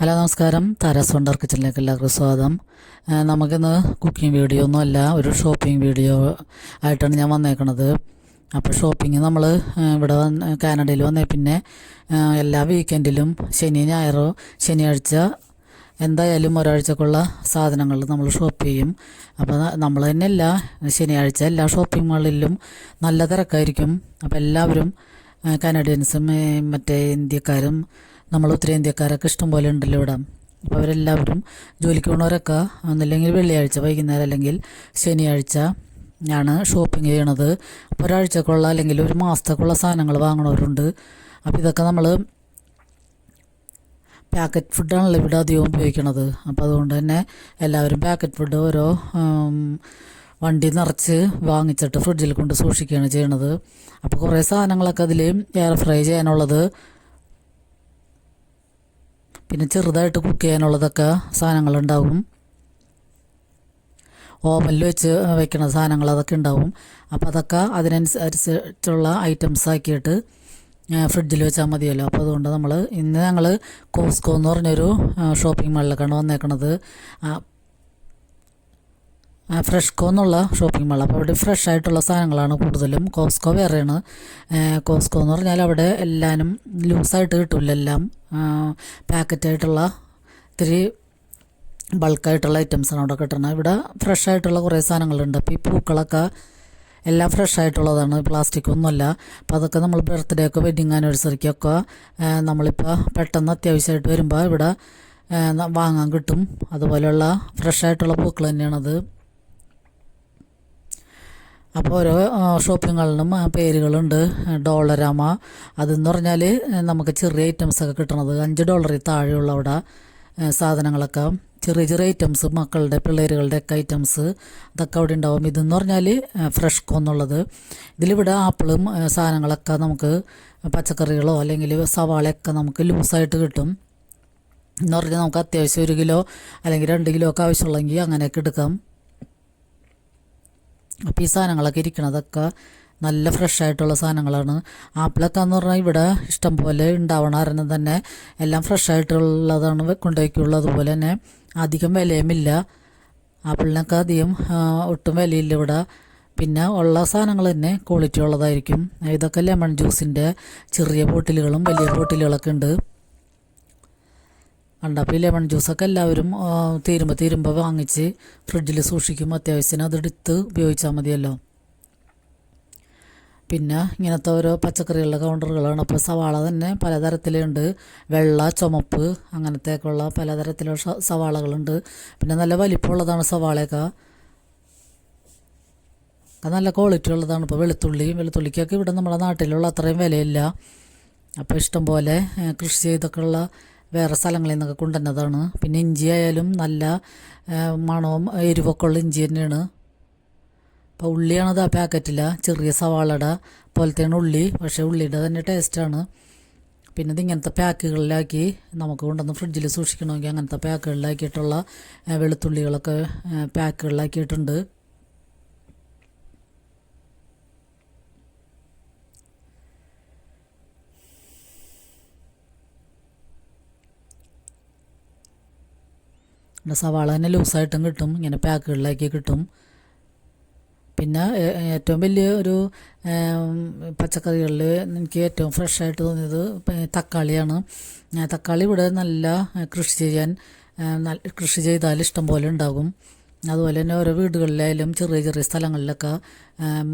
Hello നമസ്കാരം. Tara's wonder കിച്ചണിലേക്ക് എല്ലാവർക്കും സ്വാഗതം. നമുക്കിന്ന് കുക്കിംഗ് വീഡിയോ ഒന്നുമല്ല, ഒരു ഷോപ്പിംഗ് വീഡിയോ ആയിട്ടാണ് ഞാൻ വന്നേക്കണത്. അപ്പോൾ ഷോപ്പിംഗ് നമ്മൾ ഇവിടെ കാനഡയിൽ വന്നേ പിന്നെ എല്ലാ വീക്കെൻഡിലും ശനിയാഴ്ച എന്തായാലും ഒരാഴ്ചക്കുള്ള സാധനങ്ങൾ നമ്മൾ ഷോപ്പ് ചെയ്യും. അപ്പോൾ നമ്മൾ തന്നെയല്ല, ശനിയാഴ്ച എല്ലാ ഷോപ്പിംഗ് മാളിലും നല്ല തിരക്കായിരിക്കും. അപ്പോൾ എല്ലാവരും കാനഡിയൻസും മറ്റേ ഇന്ത്യക്കാരും നമ്മൾ ഉത്തരേന്ത്യക്കാരൊക്കെ ഇഷ്ടംപോലെ ഉണ്ടല്ലോ ഇവിടെ. അപ്പോൾ അവരെല്ലാവരും ജോലിക്ക് പോകുന്നവരൊക്കെ ഒന്നില്ലെങ്കിൽ വെള്ളിയാഴ്ച വൈകുന്നേരം അല്ലെങ്കിൽ ശനിയാഴ്ച ആണ് ഷോപ്പിംഗ് ചെയ്യണത്. അപ്പോൾ ഒരാഴ്ചക്കുള്ള അല്ലെങ്കിൽ ഒരു മാസത്തേക്കുള്ള സാധനങ്ങൾ വാങ്ങണവരുണ്ട്. അപ്പോൾ ഇതൊക്കെ നമ്മൾ പാക്കറ്റ് ഫുഡാണല്ലോ ഇവിടെ അധികം ഉപയോഗിക്കണത്. അപ്പോൾ അതുകൊണ്ട് തന്നെ എല്ലാവരും പാക്കറ്റ് ഫുഡ് ഓരോ വണ്ടി നിറച്ച് വാങ്ങിച്ചിട്ട് ഫ്രിഡ്ജിൽ കൊണ്ട് സൂക്ഷിക്കുകയാണ് ചെയ്യണത്. അപ്പോൾ കുറേ സാധനങ്ങളൊക്കെ അതിൽ എയർ ഫ്രൈ ചെയ്യാനുള്ളത്, പിന്നെ ചെറുതായിട്ട് കുക്ക് ചെയ്യാനുള്ളതൊക്കെ സാധനങ്ങളുണ്ടാവും. ഓവനിൽ വെച്ച് വെക്കണ സാധനങ്ങൾ അതൊക്കെ ഉണ്ടാവും. അപ്പോൾ അതൊക്കെ അതിനനുസരിച്ചുള്ള ഐറ്റംസ് ആക്കിയിട്ട് ഫ്രിഡ്ജിൽ വെച്ചാൽ മതിയല്ലോ. അപ്പോൾ അതുകൊണ്ട് ഇന്ന് ഞങ്ങൾ കോസ്കോ എന്ന് പറഞ്ഞൊരു ഷോപ്പിംഗ് മാളിലേക്കാണ് വന്നേക്കണത്. ഫ്രഷ്കോ എന്നുള്ള ഷോപ്പിംഗ് മാൾ. അപ്പോൾ അവിടെ ഫ്രഷ് ആയിട്ടുള്ള സാധനങ്ങളാണ് കൂടുതലും. കോസ്കോ വേറെയാണ്. കോസ്കോ എന്ന് പറഞ്ഞാൽ അവിടെ എല്ലാനും ലൂസായിട്ട് കിട്ടില്ല, എല്ലാം പാക്കറ്റായിട്ടുള്ള ഇത്തിരി ബൾക്കായിട്ടുള്ള ഐറ്റംസാണ് അവിടെ കിട്ടുന്നത്. ഇവിടെ ഫ്രഷ് ആയിട്ടുള്ള കുറേ സാധനങ്ങളുണ്ട്. അപ്പോൾ ഈ പൂക്കളൊക്കെ എല്ലാം ഫ്രഷ് ആയിട്ടുള്ളതാണ്, പ്ലാസ്റ്റിക് ഒന്നുമല്ല. അപ്പോൾ അതൊക്കെ നമ്മൾ ബർത്ത്ഡേ ഒക്കെ വെഡിങ് ആനിവേഴ്സറിക്കൊക്കെ നമ്മളിപ്പോൾ പെട്ടെന്ന് അത്യാവശ്യമായിട്ട് വരുമ്പോൾ ഇവിടെ വാങ്ങാൻ കിട്ടും. അതുപോലെയുള്ള ഫ്രഷ് ആയിട്ടുള്ള പൂക്കൾ തന്നെയാണത്. അപ്പോൾ ഓരോ ഷോപ്പിങ്ങുകളിലും പേരുകളുണ്ട്. ഡോളരാമ അതെന്ന് പറഞ്ഞാൽ നമുക്ക് ചെറിയ ഐറ്റംസൊക്കെ കിട്ടണത് $5 താഴെയുള്ള അവിടെ സാധനങ്ങളൊക്കെ, ചെറിയ ചെറിയ ഐറ്റംസ്, മക്കളുടെ പിള്ളേരുകളുടെ ഒക്കെ ഐറ്റംസ് അതൊക്കെ അവിടെ ഉണ്ടാവും. ഇതെന്ന് പറഞ്ഞാൽ ഫ്രഷ്കോ എന്നുള്ളത്. ഇതിലിവിടെ ആപ്പിളും സാധനങ്ങളൊക്കെ നമുക്ക്, പച്ചക്കറികളോ അല്ലെങ്കിൽ സവാളയൊക്കെ നമുക്ക് ലൂസായിട്ട് കിട്ടും. എന്ന് പറഞ്ഞാൽ നമുക്ക് അത്യാവശ്യം 1 കിലോ അല്ലെങ്കിൽ 2 കിലോ ഒക്കെ ആവശ്യമുള്ളെങ്കിൽ അങ്ങനെയൊക്കെ എടുക്കാം. അപ്പോൾ ഈ സാധനങ്ങളൊക്കെ ഇരിക്കണതൊക്കെ നല്ല ഫ്രഷ് ആയിട്ടുള്ള സാധനങ്ങളാണ്. ആപ്പിളൊക്കെ എന്ന് പറഞ്ഞാൽ ഇവിടെ ഇഷ്ടം പോലെ ഉണ്ടാവണ കാരണം തന്നെ എല്ലാം ഫ്രഷ് ആയിട്ടുള്ളതാണ് കൊണ്ടുപോയിക്കുള്ളൂ. അതുപോലെ തന്നെ അധികം വിലയുമില്ല. ആപ്പിളിനൊക്കെ അധികം ഒട്ടും വിലയില്ല ഇവിടെ. പിന്നെ ഉള്ള സാധനങ്ങൾ തന്നെ ക്വാളിറ്റി ഉള്ളതായിരിക്കും. ഇതൊക്കെ ലെമൺ ജ്യൂസിൻ്റെ ചെറിയ ബോട്ടിലുകളും വലിയ ബോട്ടിലുകളൊക്കെ ഉണ്ട്. അപ്പോൾ ഈ ലെമൺ ജ്യൂസൊക്കെ എല്ലാവരും തീരുമ്പോൾ വാങ്ങിച്ച് ഫ്രിഡ്ജിൽ സൂക്ഷിക്കും. അത്യാവശ്യത്തിന് അതെടുത്ത് ഉപയോഗിച്ചാൽ മതിയല്ലോ. പിന്നെ ഇങ്ങനത്തെ ഓരോ പച്ചക്കറികളുടെ കൗണ്ടറുകളാണ്. അപ്പോൾ സവാള തന്നെ പലതരത്തിലുണ്ട്, വെള്ള, ചുമപ്പ്, അങ്ങനത്തെയൊക്കെയുള്ള പലതരത്തിലുള്ള സവാളകളുണ്ട്. പിന്നെ നല്ല വലിപ്പമുള്ളതാണ് സവാളയൊക്കെ, നല്ല ക്വാളിറ്റി ഉള്ളതാണ്. ഇപ്പോൾ വെളുത്തുള്ളിക്കൊക്കെ ഇവിടെ നമ്മുടെ നാട്ടിലുള്ള അത്രയും വിലയില്ല. അപ്പോൾ ഇഷ്ടം പോലെ കൃഷി ചെയ്തൊക്കെയുള്ള വേറെ സ്ഥലങ്ങളിൽ നിന്നൊക്കെ കൊണ്ടുവന്നതാണ്. പിന്നെ ഇഞ്ചി ആയാലും നല്ല മണവും എരിവൊക്കെ ഉള്ള ഇഞ്ചി തന്നെയാണ്. അപ്പോൾ ഉള്ളിയാണത് ആ പാക്കറ്റില്ല, ചെറിയ സവാളയുടെ പോലത്തെയാണ് ഉള്ളി, പക്ഷേ ഉള്ളിയുടെ തന്നെ ടേസ്റ്റാണ്. പിന്നെ ഇതിങ്ങനത്തെ പാക്കുകളിലാക്കി നമുക്ക് കൊണ്ടുവന്ന് ഫ്രിഡ്ജിൽ സൂക്ഷിക്കണമെങ്കിൽ അങ്ങനത്തെ പാക്കുകളിലാക്കിയിട്ടുള്ള വെളുത്തുള്ളികളൊക്കെ പാക്കുകളിലാക്കിയിട്ടുണ്ട്. സവാള തന്നെ ലൂസായിട്ടും കിട്ടും, ഇങ്ങനെ പാക്കുകളിലാക്കി കിട്ടും. പിന്നെ ഏറ്റവും വലിയ ഒരു പച്ചക്കറികളിൽ എനിക്ക് ഏറ്റവും ഫ്രഷായിട്ട് തോന്നിയത് തക്കാളിയാണ്. തക്കാളി ഇവിടെ നല്ല കൃഷി ചെയ്താൽ ഇഷ്ടം പോലെ ഉണ്ടാകും. അതുപോലെ തന്നെ ഓരോ വീടുകളിലായാലും ചെറിയ ചെറിയ സ്ഥലങ്ങളിലൊക്കെ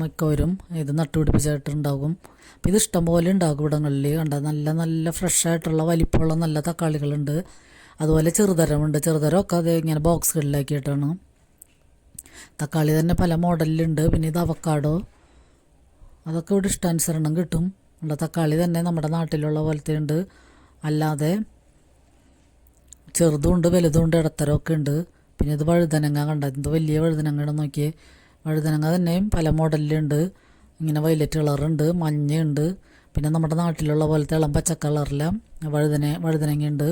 മിക്കവരും ഇത് നട്ടുപിടിപ്പിച്ചിട്ടുണ്ടാകും. അപ്പോൾ ഇത് ഇഷ്ടം പോലെ ഉണ്ടാകും ഇവിടങ്ങളിൽ. നല്ല നല്ല ഫ്രഷായിട്ടുള്ള വലിപ്പമുള്ള നല്ല തക്കാളികളുണ്ട്. അതുപോലെ ചെറുതരമൊക്കെ അത് ഇങ്ങനെ ബോക്സുകളിലാക്കിയിട്ടാണ്. തക്കാളി തന്നെ പല മോഡലിലുണ്ട്. പിന്നെ ഇത് അവക്കാഡോ, അതൊക്കെ ഇവിടെ ഇഷ്ടാനുസരണം കിട്ടും. തക്കാളി തന്നെ നമ്മുടെ നാട്ടിലുള്ള പോലത്തെ ഉണ്ട്, അല്ലാതെ ചെറുതുണ്ട് വലുതുണ്ട് ഇടത്തരമൊക്കെ ഉണ്ട്. പിന്നെ ഇത് വഴുതനങ്ങ, ഇത് വലിയ വഴുതനങ്ങ നോക്കിയേ. വഴുതനങ്ങ തന്നെയും പല മോഡലിലുണ്ട്. ഇങ്ങനെ വയലറ്റ് കളറുണ്ട്, മഞ്ഞയുണ്ട്. പിന്നെ നമ്മുടെ നാട്ടിലുള്ള പോലത്തെ ഇളം പച്ച കളറിലെ വഴുതനങ്ങയുണ്ട്.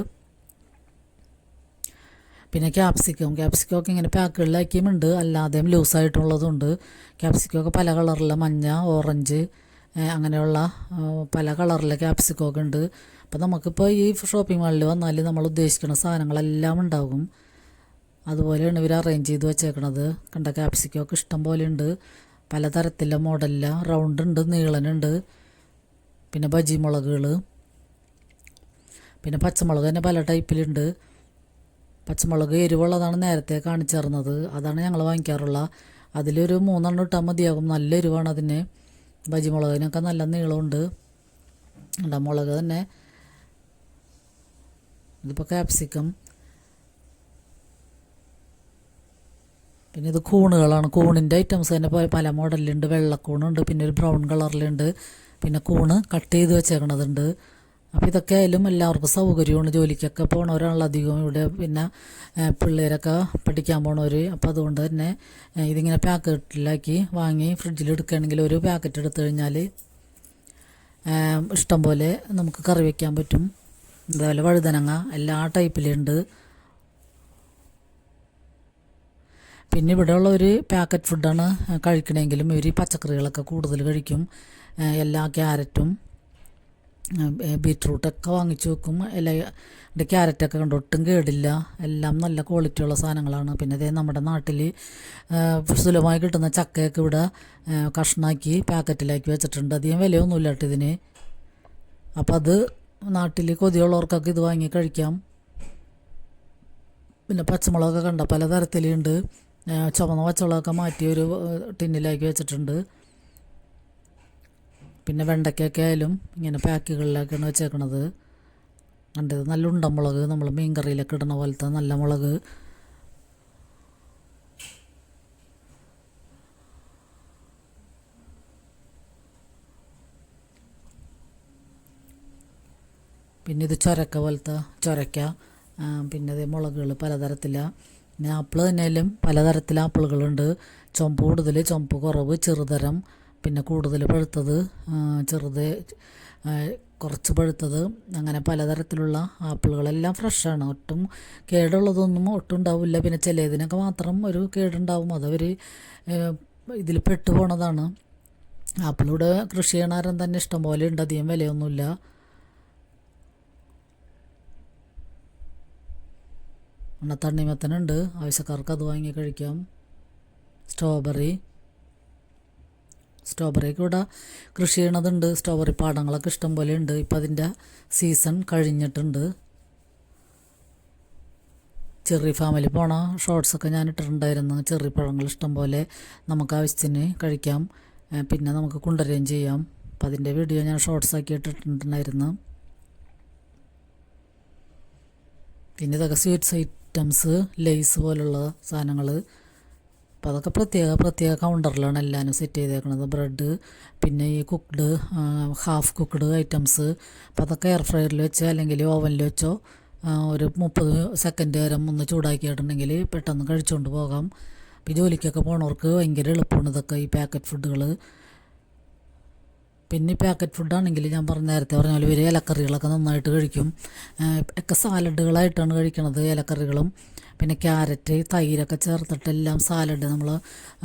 പിന്നെ ക്യാപ്സിക്കമൊക്കെ ഇങ്ങനെ പാക്കുകളിലാക്കിയുമുണ്ട്, അല്ലാതെയും ലൂസായിട്ടുള്ളതുണ്ട്. ക്യാപ്സിക്കമൊക്കെ പല കളറിലെ മഞ്ഞ, ഓറഞ്ച്, അങ്ങനെയുള്ള പല കളറിലെ ക്യാപ്സിക്കമൊക്കെ ഉണ്ട്. അപ്പോൾ നമുക്കിപ്പോൾ ഈ ഷോപ്പിംഗ് മാളിൽ വന്നാൽ നമ്മൾ ഉദ്ദേശിക്കുന്ന സാധനങ്ങളെല്ലാം ഉണ്ടാകും. അതുപോലെയാണ് ഇവർ അറേഞ്ച് ചെയ്ത് വെച്ചേക്കണത്. കണ്ട ക്യാപ്സിക്കൊക്കെ ഇഷ്ടം പോലെ ഉണ്ട്, പലതരത്തിലുള്ള മോഡലില്ല, റൗണ്ട് ഉണ്ട്, നീളനുണ്ട്, പിന്നെ ബജി മുളകുകൾ, പിന്നെ പച്ചമുളക് തന്നെ പല ടൈപ്പിലുണ്ട്. പച്ചമുളക് എരിവുള്ളതാണ് നേരത്തെ കാണിച്ചിരുന്നത്, അതാണ് ഞങ്ങൾ വാങ്ങിക്കാറുള്ള. അതിലൊരു 3 ഇട്ടാൽ മതിയാകും, നല്ല എരിവാണ് അതിന്. ബജി മുളകിനൊക്കെ നല്ല നീളമുണ്ട്. മുളക് തന്നെ. ഇതിപ്പോൾ ക്യാപ്സിക്കം. പിന്നെ ഇത് കൂണുകളാണ്. കൂണിൻ്റെ ഐറ്റംസ് തന്നെ പല മോഡലിലുണ്ട്. വെള്ളക്കൂണുണ്ട്, പിന്നെ ഒരു ബ്രൗൺ കളറിലുണ്ട്, പിന്നെ കൂണ് കട്ട് ചെയ്ത് വെച്ചേക്കണതുണ്ട്. അപ്പോൾ ഇതൊക്കെ ആയാലും എല്ലാവർക്കും സൗകര്യമാണ്. ജോലിക്കൊക്കെ പോണവരാണല്ലോ അധികം ഇവിടെ, പിന്നെ പിള്ളേരൊക്കെ പഠിക്കാൻ പോണവർ. അപ്പോൾ അതുകൊണ്ട് തന്നെ ഇതിങ്ങനെ പാക്കറ്റിലാക്കി വാങ്ങി ഫ്രിഡ്ജിൽ എടുക്കുകയാണെങ്കിൽ ഒരു പാക്കറ്റ് എടുത്തു കഴിഞ്ഞാൽ ഇഷ്ടം പോലെ നമുക്ക് കറി വയ്ക്കാൻ പറ്റും. അതേപോലെ വഴുതനങ്ങ എല്ലാ ടൈപ്പിലുണ്ട്. പിന്നെ ഇവിടെയുള്ള ഒരു പാക്കറ്റ് ഫുഡാണ് കഴിക്കണമെങ്കിലും ഇവർ പച്ചക്കറികളൊക്കെ കൂടുതൽ കഴിക്കും. എല്ലാ ക്യാരറ്റും ബീറ്റ്റൂട്ടൊക്കെ വാങ്ങിച്ചു വെക്കും. എൻ്റെ ക്യാരറ്റൊക്കെ കണ്ട് ഒട്ടും കേടില്ല, എല്ലാം നല്ല ക്വാളിറ്റിയുള്ള സാധനങ്ങളാണ്. പിന്നെ അതേ നമ്മുടെ നാട്ടിൽ സുലഭമായി കിട്ടുന്ന ചക്കയൊക്കെ ഇവിടെ കഷ്ണാക്കി പാക്കറ്റിലാക്കി വെച്ചിട്ടുണ്ട്. അധികം വിലയൊന്നുമില്ല കേട്ടോ ഇതിന്. അപ്പോൾ അത് നാട്ടിൽ കൊതിയുള്ളവർക്കൊക്കെ ഇത് വാങ്ങി കഴിക്കാം. പിന്നെ പച്ചമുളകൊക്കെ കണ്ട പലതരത്തിലുണ്ട്. ചുവന്ന പച്ചമുളകൊക്കെ മാറ്റി ഒരു ടിന്നിലാക്കി വെച്ചിട്ടുണ്ട്. പിന്നെ വെണ്ടയ്ക്കൊക്കെ ആയാലും ഇങ്ങനെ പാക്കുകളിലൊക്കെയാണ് വെച്ചേക്കണത്. കണ്ടത് നല്ല ഉണ്ടമുളക്, നമ്മൾ മീൻ കറിയിലൊക്കെ ഇടുന്ന പോലത്തെ നല്ല മുളക്. പിന്നെ ഇത് ചൊരക്ക പോലത്തെ ചൊരക്ക. പിന്നെ ഇത് മുളകുകൾ പലതരത്തിലാണ്. പിന്നെ ആപ്പിൾ തന്നെയാലും പലതരത്തിലെ ആപ്പിളുകളുണ്ട്. ചുമപ്പ് കൂടുതൽ, ചുമപ്പ് കുറവ്, ചെറുതരം, പിന്നെ കൂടുതൽ പഴുത്തത്, ചെറുത്, കുറച്ച് പഴുത്തത്, അങ്ങനെ പലതരത്തിലുള്ള ആപ്പിളുകളെല്ലാം ഫ്രഷാണ്. ഒട്ടും കേടുള്ളതൊന്നും ഒട്ടും ഉണ്ടാവില്ല. പിന്നെ ചിലതിനൊക്കെ മാത്രം ഒരു കേടുണ്ടാവും, അതവർ ഇതിൽ പെട്ടു പോണതാണ്. ആപ്പിളിവിടെ കൃഷി ചെയ്യണാരം തന്നെ ഇഷ്ടം പോലെ ഉണ്ട്, അധികം വിലയൊന്നുമില്ല. തണ്ണിമത്തനുണ്ട്, ആവശ്യക്കാർക്ക് അത് വാങ്ങി കഴിക്കാം. സ്ട്രോബെറിയൊക്കെ ഇവിടെ കൃഷി ചെയ്യണതുണ്ട്. സ്ട്രോബെറി പാടങ്ങളൊക്കെ ഇഷ്ടം പോലെ ഉണ്ട്. ഇപ്പം അതിൻ്റെ സീസൺ കഴിഞ്ഞിട്ടുണ്ട്. ചെറി ഫാമിലി പോണ ഷോർട്സൊക്കെ ഞാൻ ഇട്ടിട്ടുണ്ടായിരുന്നു. ചെറി പഴങ്ങൾ ഇഷ്ടം പോലെ നമുക്ക് ആവശ്യത്തിന് കഴിക്കാം, പിന്നെ നമുക്ക് കൊണ്ടുവരികയും ചെയ്യാം. അപ്പം അതിൻ്റെ വീഡിയോ ഞാൻ ഷോർട്സാക്കി ഇട്ടിട്ടുണ്ടായിരുന്നു. പിന്നെ ഇതൊക്കെ സ്വീറ്റ്സ് ഐറ്റംസ്, ലേസ് പോലുള്ള സാധനങ്ങൾ. അപ്പോൾ അതൊക്കെ പ്രത്യേക കൗണ്ടറിലാണ് എല്ലാവരും സെറ്റ് ചെയ്തേക്കുന്നത്. ബ്രെഡ്, പിന്നെ ഈ കുക്ക്ഡ്, ഹാഫ് കുക്ക്ഡ് ഐറ്റംസ്. അപ്പോൾ അതൊക്കെ എയർ ഫ്രയറിൽ വെച്ചോ അല്ലെങ്കിൽ ഓവനിൽ വെച്ചോ ഒരു 30 സെക്കൻഡ് നേരം ഒന്ന് ചൂടാക്കിയിട്ടുണ്ടെങ്കിൽ പെട്ടെന്ന് കഴിച്ചുകൊണ്ട് പോകാം. അപ്പോൾ ജോലിക്കൊക്കെ പോണവർക്ക് ഭയങ്കര എളുപ്പമാണ് ഇതൊക്കെ, ഈ പാക്കറ്റ് ഫുഡുകൾ. പിന്നെ ഈ പാക്കറ്റ് ഫുഡാണെങ്കിൽ ഞാൻ നേരത്തെ പറഞ്ഞ പോലെ ഇവർ ഇലക്കറികളൊക്കെ നന്നായിട്ട് കഴിക്കും. ഒക്കെ സാലഡുകളായിട്ടാണ് കഴിക്കണത്, ഇലക്കറികളും. പിന്നെ ക്യാരറ്റ്, തൈരൊക്കെ ചേർത്തിട്ടെല്ലാം സാലഡ് നമ്മൾ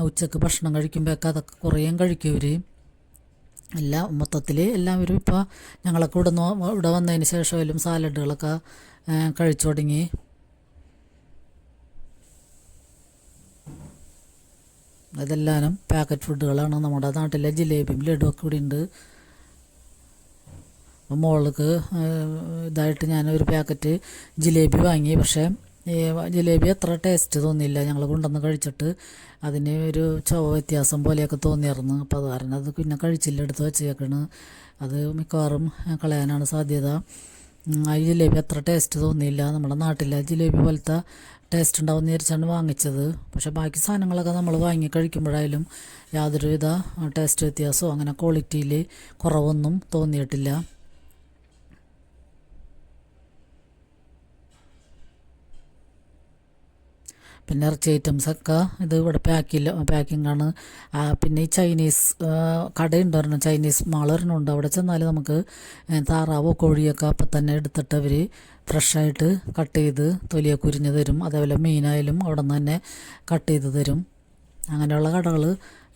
ഉച്ചക്ക് ഭക്ഷണം കഴിക്കുമ്പോഴൊക്കെ അതൊക്കെ കുറേയും കഴിക്കും ഇവർ. എല്ലാം മൊത്തത്തിൽ എല്ലാവരും ഇപ്പോൾ ഞങ്ങളൊക്കെ ഇവിടെ വന്നതിന് ശേഷമായാലും സാലഡുകളൊക്കെ കഴിച്ചു തുടങ്ങി. ഇതെല്ലാവരും പാക്കറ്റ് ഫുഡുകളാണ്. നമ്മുടെ നാട്ടിലെ ജിലേബിയും ലഡുവൊക്കെ ഇവിടെ ഉണ്ട്. അപ്പം മോൾക്ക് ഇതായിട്ട് ഞാനൊരു പാക്കറ്റ് ജിലേബി വാങ്ങി. പക്ഷേ ജിലേബി അത്ര ടേസ്റ്റ് തോന്നിയില്ല. ഞങ്ങൾ കൊണ്ടുവന്ന് കഴിച്ചിട്ട് അതിന് ഒരു ചുവ വ്യത്യാസം പോലെയൊക്കെ തോന്നിയായിരുന്നു. അപ്പോൾ അത് കാരണം അത് പിന്നെ കഴിച്ചില്ല, എടുത്ത് വെച്ചേക്കാണ്. അത് മിക്കവാറും കളയാനാണ് സാധ്യത. ആ ജിലേബി അത്ര ടേസ്റ്റ് തോന്നിയില്ല. നമ്മുടെ നാട്ടിലെ ജിലേബി പോലത്തെ ടേസ്റ്റ് ഉണ്ടാവും വിചാരിച്ചാണ് വാങ്ങിച്ചത്. പക്ഷേ ബാക്കി സാധനങ്ങളൊക്കെ നമ്മൾ വാങ്ങി കഴിക്കുമ്പോഴായാലും യാതൊരുവിധ ടേസ്റ്റ് വ്യത്യാസമോ അങ്ങനെ ക്വാളിറ്റിയിൽ കുറവൊന്നും തോന്നിയിട്ടില്ല. പിന്നെ ഇറച്ചി ഐറ്റംസൊക്കെ ഇത് ഇവിടെ പാക്കിങ്ങാണ്. പിന്നെ ഈ ചൈനീസ് കടയുണ്ട് ഒരെണ്ണം, ചൈനീസ് മാൾ ഒരെണ്ണമുണ്ട്. അവിടെ ചെന്നാൽ നമുക്ക് താറാവോ കോഴിയൊക്കെ അപ്പം തന്നെ എടുത്തിട്ട് അവർ ഫ്രഷായിട്ട് കട്ട് ചെയ്ത് തൊലിയൊക്കെ ഉരിഞ്ഞ് തരും. അതേപോലെ മീനായാലും അവിടെ നിന്ന് തന്നെ കട്ട് ചെയ്ത് തരും. അങ്ങനെയുള്ള കടകൾ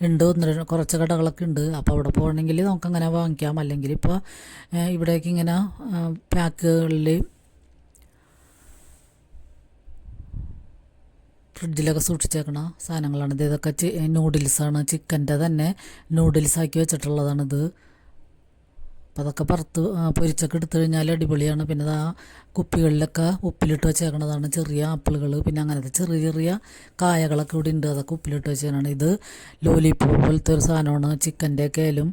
ഉണ്ട്, കുറച്ച് കടകളൊക്കെ ഉണ്ട്. അപ്പോൾ അവിടെ പോകണമെങ്കിൽ നമുക്കങ്ങനെ വാങ്ങിക്കാം. അല്ലെങ്കിൽ ഇപ്പോൾ ഇവിടേക്ക് ഇങ്ങനെ പാക്കുകളിൽ ഫ്രിഡ്ജിലൊക്കെ സൂക്ഷിച്ചേക്കണ സാധനങ്ങളാണിത്. ഇതൊക്കെ നൂഡിൽസാണ്, ചിക്കൻ്റെ തന്നെ നൂഡിൽസാക്കി വെച്ചിട്ടുള്ളതാണിത്. അപ്പം അതൊക്കെ പൊരിച്ചൊക്കെ എടുത്തു കഴിഞ്ഞാൽ അടിപൊളിയാണ്. പിന്നെ ആ കുപ്പികളിലൊക്കെ ഉപ്പിലിട്ട് വെച്ചേക്കണതാണ് ചെറിയ ആപ്പിളുകൾ. പിന്നെ അങ്ങനത്തെ ചെറിയ ചെറിയ കായകളൊക്കെ ഇവിടെ ഉണ്ട്, അതൊക്കെ ഉപ്പിലിട്ട് വെച്ചേക്കാണ്. ഇത് ലോലിപോപ്പ് പോലത്തെ ഒരു സാധനമാണ്. ചിക്കൻ്റെ ഒക്കെ ആയാലും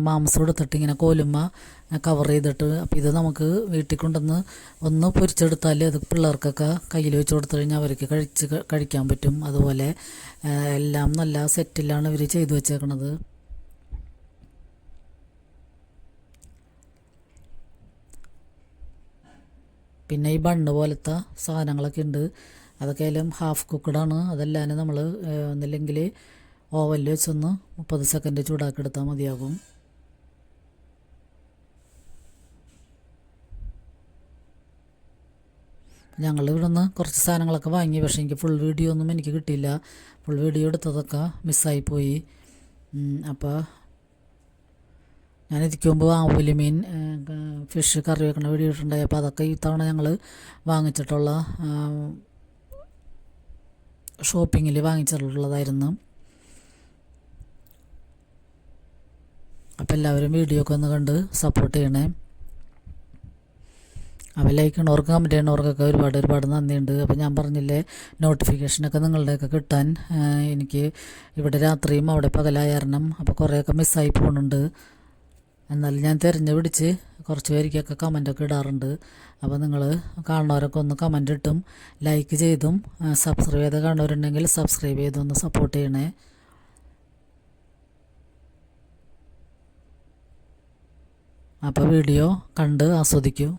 മാംസം എടുത്തിട്ട് ഇങ്ങനെ കോലുമ്പോൾ കവർ ചെയ്തിട്ട്. അപ്പോൾ ഇത് നമുക്ക് വീട്ടിൽ കൊണ്ടുവന്ന് ഒന്ന് പൊരിച്ചെടുത്താൽ അത് പിള്ളേർക്കൊക്കെ കയ്യിൽ വെച്ച് കൊടുത്തു കഴിഞ്ഞാൽ അവർക്ക് കഴിക്കാൻ പറ്റും. അതുപോലെ എല്ലാം നല്ല സെറ്റിലാണ് ഇവർ ചെയ്തു വെച്ചേക്കണത്. പിന്നെ ഈ ബണ്ണ് പോലത്തെ സാധനങ്ങളൊക്കെ ഉണ്ട്. അതൊക്കെ ആയാലും ഹാഫ് കുക്കഡാണ്. അതെല്ലാം നമ്മൾ ഒന്നില്ലെങ്കിൽ ഓവനിൽ വെച്ചൊന്ന് 30 സെക്കൻഡ് ചൂടാക്കി എടുത്താൽ മതിയാകും. ഞങ്ങൾ ഇവിടെ നിന്ന് കുറച്ച് സാധനങ്ങളൊക്കെ വാങ്ങി. പക്ഷേ എനിക്ക് ഫുൾ വീഡിയോ ഒന്നും എനിക്ക് കിട്ടിയില്ല. ഫുൾ വീഡിയോ എടുത്തതൊക്കെ മിസ്സായിപ്പോയി. അപ്പോൾ ഞാനിതിക്ക് മുമ്പ് ആവൂലി മീൻ ഫിഷ് കറി വെക്കണ വീഡിയോ ഇട്ടുണ്ടായി. അപ്പോൾ അതൊക്കെ ഈ തവണ ഞങ്ങൾ വാങ്ങിച്ചിട്ടുള്ള ഷോപ്പിങ്ങിൽ വാങ്ങിച്ചിട്ടുള്ളതായിരുന്നു. അപ്പോൾ എല്ലാവരും വീഡിയോ ഒക്കെ ഒന്ന് കണ്ട് സപ്പോർട്ട് ചെയ്യണേ. അപ്പോൾ ലൈക്ക് ചെയ്യണവർക്ക് കമൻറ്റ് ചെയ്യണവർക്കൊക്കെ ഒരുപാട് നന്ദിയുണ്ട്. അപ്പോൾ ഞാൻ പറഞ്ഞില്ലേ, നോട്ടിഫിക്കേഷനൊക്കെ നിങ്ങളുടെയൊക്കെ കിട്ടാൻ എനിക്ക് ഇവിടെ രാത്രിയും അവിടെ പകലായ കാരണം അപ്പോൾ കുറേയൊക്കെ മിസ്സായി പോകുന്നുണ്ട്. എന്നാലും ഞാൻ പിടിച്ച് കുറച്ച് പേർക്കൊക്കെ കമൻറ്റൊക്കെ ഇടാറുണ്ട്. അപ്പോൾ നിങ്ങൾ കാണുന്നവരൊക്കെ ഒന്ന് കമൻറ്റ് ഇട്ടും ലൈക്ക് ചെയ്തും സബ്സ്ക്രൈബ് ചെയ്ത് കാണുന്നവരുണ്ടെങ്കിൽ സബ്സ്ക്രൈബ് ചെയ്തൊന്ന് സപ്പോർട്ട് ചെയ്യണേ. അപ്പോൾ വീഡിയോ കണ്ട് ആസ്വദിക്കൂ.